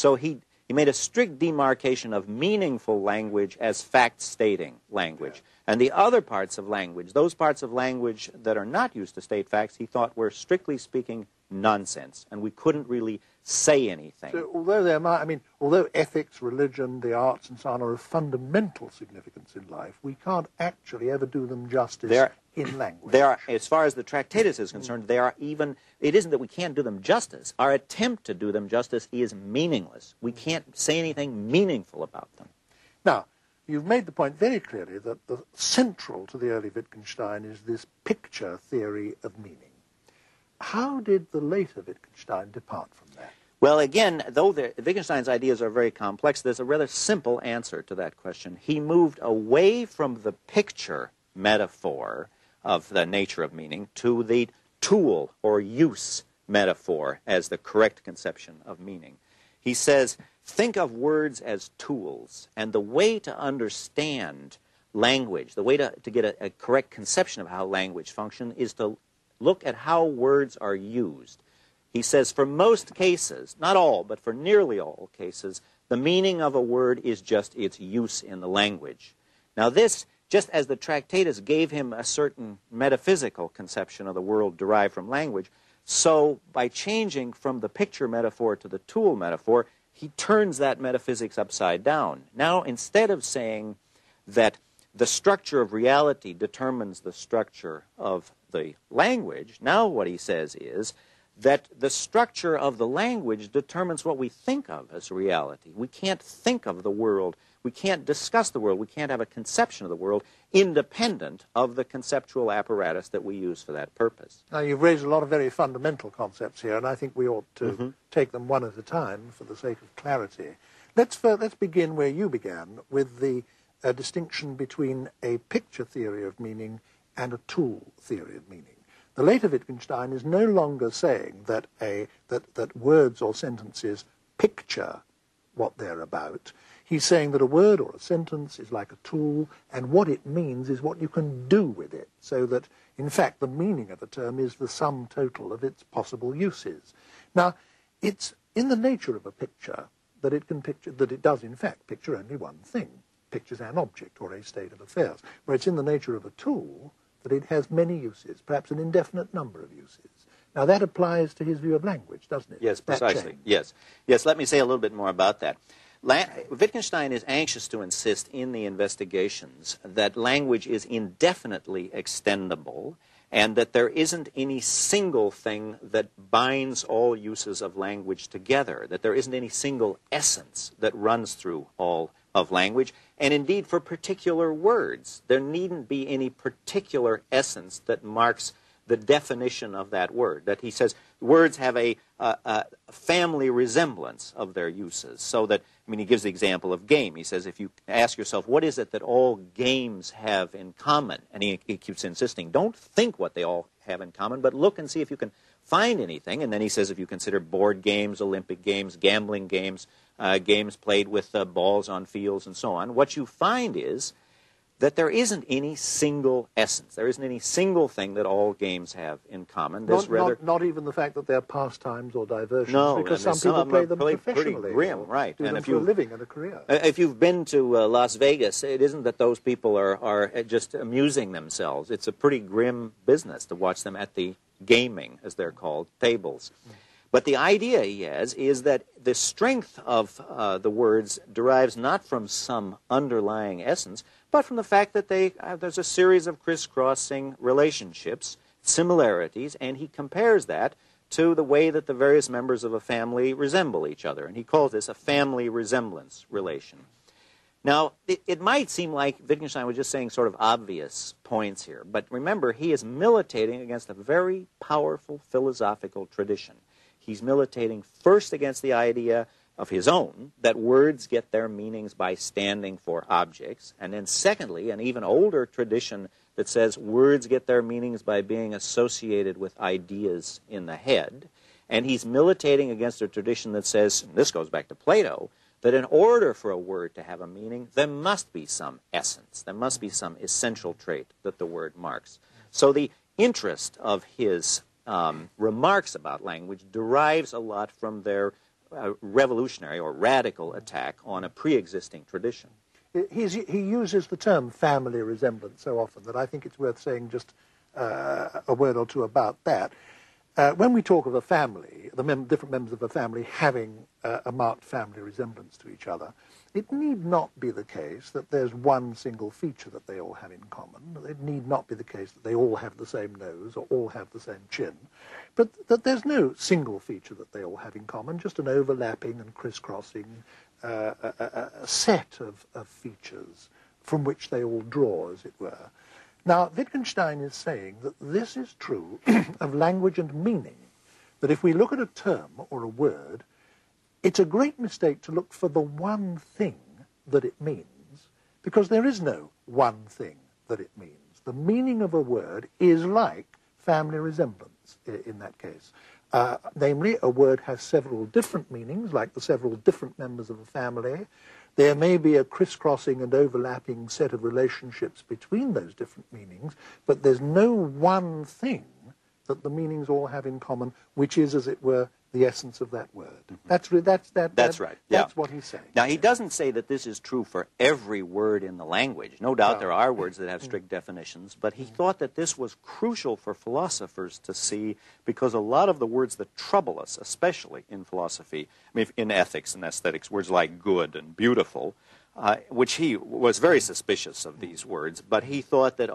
So he made a strict demarcation of meaningful language as fact-stating language. And the other parts of language, those parts of language that are not used to state facts, he thought were, strictly speaking, nonsense, and we couldn't really say anything. So although there might, I mean, although ethics, religion, the arts, and so on are of fundamental significance in life, we can't actually ever do them justice in language. They are, as far as the Tractatus is concerned, they are even, it isn't that we can't do them justice. Our attempt to do them justice is meaningless. We can't say anything meaningful about them. Now, you've made the point very clearly that the central to the early Wittgenstein is this picture theory of meaning. How did the later Wittgenstein depart from that? Well, again, though Wittgenstein's ideas are very complex, there's a rather simple answer to that question. He moved away from the picture metaphor of the nature of meaning to the tool or use metaphor as the correct conception of meaning. He says, think of words as tools, and the way to understand language, the way to get a correct conception of how language functions is to look at how words are used. He says for most cases, not all, but for nearly all cases, the meaning of a word is just its use in the language. Now this, just as the Tractatus gave him a certain metaphysical conception of the world derived from language, so by changing from the picture metaphor to the tool metaphor, he turns that metaphysics upside down. Now, instead of saying that the structure of reality determines the structure of the language, now what he says is that the structure of the language determines what we think of as reality. We can't think of the world, we can't discuss the world, we can't have a conception of the world independent of the conceptual apparatus that we use for that purpose. Now, you've raised a lot of very fundamental concepts here, and I think we ought to take them one at a time for the sake of clarity. Let's begin where you began, with the distinction between a picture theory of meaning and a tool theory of meaning. The later Wittgenstein is no longer saying that that words or sentences picture what they're about. He's saying that a word or a sentence is like a tool, and what it means is what you can do with it, so that, in fact, the meaning of a term is the sum total of its possible uses. Now, it's in the nature of a picture that it does, in fact, picture only one thing. Pictures an object or a state of affairs, where it's in the nature of a tool that it has many uses, perhaps an indefinite number of uses. Now, that applies to his view of language, doesn't it? Yes, precisely. Yes. Yes, let me say a little bit more about that. Wittgenstein is anxious to insist in the investigations that language is indefinitely extendable and that there isn't any single thing that binds all uses of language together, that there isn't any single essence that runs through all of language. And indeed, for particular words, there needn't be any particular essence that marks the definition of that word. That he says words have a family resemblance of their uses. So that, I mean, he gives the example of game. He says, if you ask yourself, what is it that all games have in common? And he keeps insisting, don't think what they all have in common, but look and see if you can find anything. And then he says, if you consider board games, Olympic games, gambling games, games played with balls on fields and so on, what you find is that there isn't any single essence. There isn't any single thing that all games have in common. There's not even the fact that they're pastimes or diversions, no, because some people play them professionally. Pretty grim, right? Do them for a living and a career. If you've been to Las Vegas, it isn't that those people are just amusing themselves. It's a pretty grim business to watch them at the gaming, as they're called, tables. But the idea he has is that the strength of the words derives not from some underlying essence, but from the fact that there's a series of crisscrossing relationships, similarities, and he compares that to the way that the various members of a family resemble each other. And he calls this a family resemblance relation. Now, it might seem like Wittgenstein was just saying sort of obvious points here, but remember, he is militating against a very powerful philosophical tradition. He's militating first against the idea of his own, that words get their meanings by standing for objects, and then secondly, an even older tradition that says words get their meanings by being associated with ideas in the head, and he's militating against a tradition that says, and this goes back to Plato, that in order for a word to have a meaning, there must be some essence, there must be some essential trait that the word marks. So the interest of his remarks about language derives a lot from their revolutionary or radical attack on a pre-existing tradition. He uses the term family resemblance so often that I think it's worth saying just a word or two about that. When we talk of a family, different members of a family having a marked family resemblance to each other, it need not be the case that there's one single feature that they all have in common. It need not be the case that they all have the same nose or all have the same chin, but that there's no single feature that they all have in common, just an overlapping and crisscrossing a set of features from which they all draw, as it were. Now, Wittgenstein is saying that this is true of language and meaning, that if we look at a term or a word, it's a great mistake to look for the one thing that it means, because there is no one thing that it means. The meaning of a word is like family resemblance in that case. Namely, a word has several different meanings, like the several different members of a family. There may be a crisscrossing and overlapping set of relationships between those different meanings, but there's no one thing that the meanings all have in common, which is, as it were, the essence of that word. That's right. That's what he's saying. Now, he doesn't say that this is true for every word in the language. No doubt there are words that have strict definitions, but he thought that this was crucial for philosophers to see, because a lot of the words that trouble us, especially in philosophy, I mean, in ethics and aesthetics, words like good and beautiful, which he was very suspicious of these words, but he thought that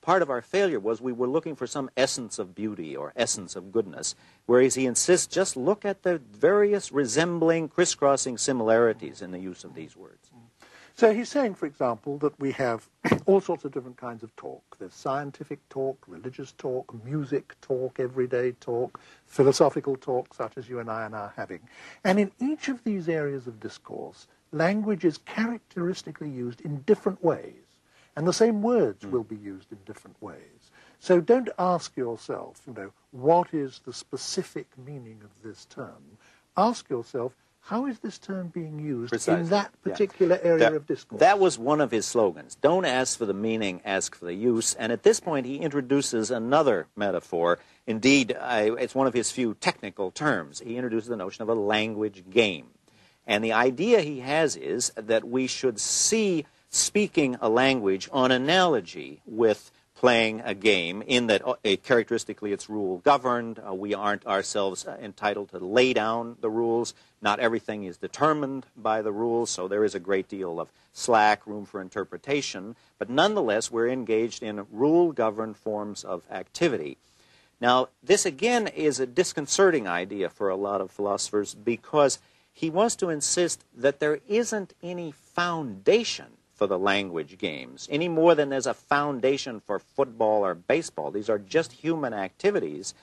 part of our failure was we were looking for some essence of beauty or essence of goodness, whereas he insists just look at the various resembling, crisscrossing similarities in the use of these words. So he's saying, for example, that we have all sorts of different kinds of talk. There's scientific talk, religious talk, music talk, everyday talk, philosophical talk, such as you and I are now having. And in each of these areas of discourse, language is characteristically used in different ways, and the same words will be used in different ways. So don't ask yourself, what is the specific meaning of this term? Ask yourself, how is this term being used in that particular area of discourse? That was one of his slogans. Don't ask for the meaning, ask for the use. And at this point, he introduces another metaphor. Indeed, it's one of his few technical terms. He introduces the notion of a language game. And the idea he has is that we should see speaking a language on analogy with playing a game, in that characteristically it's rule-governed. We aren't ourselves entitled to lay down the rules. Not everything is determined by the rules, so there is a great deal of slack, room for interpretation. But nonetheless, we're engaged in rule-governed forms of activity. Now, this again is a disconcerting idea for a lot of philosophers, because he wants to insist that there isn't any foundation for the language games, any more than there's a foundation for football or baseball. These are just human activities.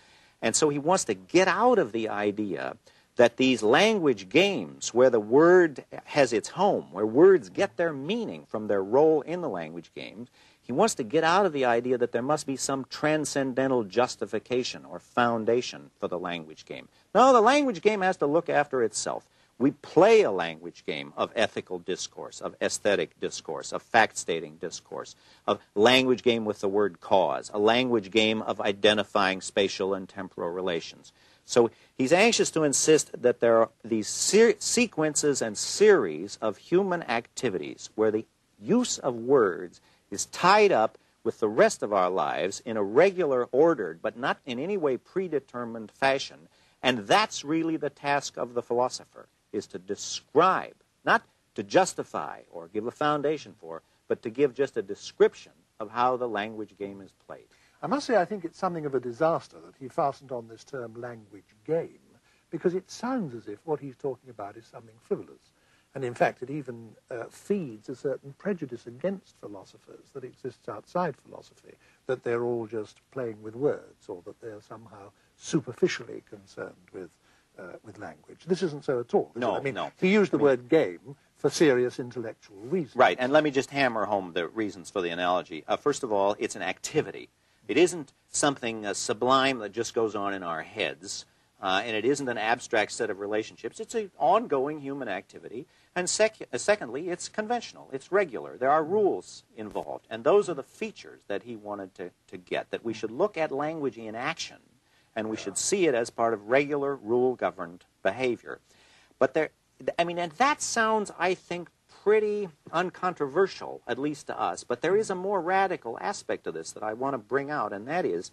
And so he wants to get out of the idea that these language games, where the word has its home, where words get their meaning from their role in the language games, he wants to get out of the idea that there must be some transcendental justification or foundation for the language game. No, the language game has to look after itself. We play a language game of ethical discourse, of aesthetic discourse, of fact-stating discourse, of language game with the word cause, a language game of identifying spatial and temporal relations. So he's anxious to insist that there are these sequences and series of human activities where the use of words is tied up with the rest of our lives in a regular, ordered, but not in any way predetermined fashion. And that's really the task of the philosopher, is to describe, not to justify or give a foundation for, but to give just a description of how the language game is played. I must say I think it's something of a disaster that he fastened on this term language game, because it sounds as if what he's talking about is something frivolous. And in fact, it even feeds a certain prejudice against philosophers that exists outside philosophy, that they're all just playing with words, or that they're somehow superficially concerned with language. This isn't so at all. No, no. He used the word game for serious intellectual reasons. Right, and let me just hammer home the reasons for the analogy. First of all, it's an activity. It isn't something sublime that just goes on in our heads, and it isn't an abstract set of relationships. It's an ongoing human activity. And secondly, it's conventional. It's regular. There are rules involved. And those are the features that he wanted to get, that we should look at language in action, and we should see it as part of regular, rule-governed behavior. But and that sounds, I think, pretty uncontroversial, at least to us. But there is a more radical aspect of this that I want to bring out, and that is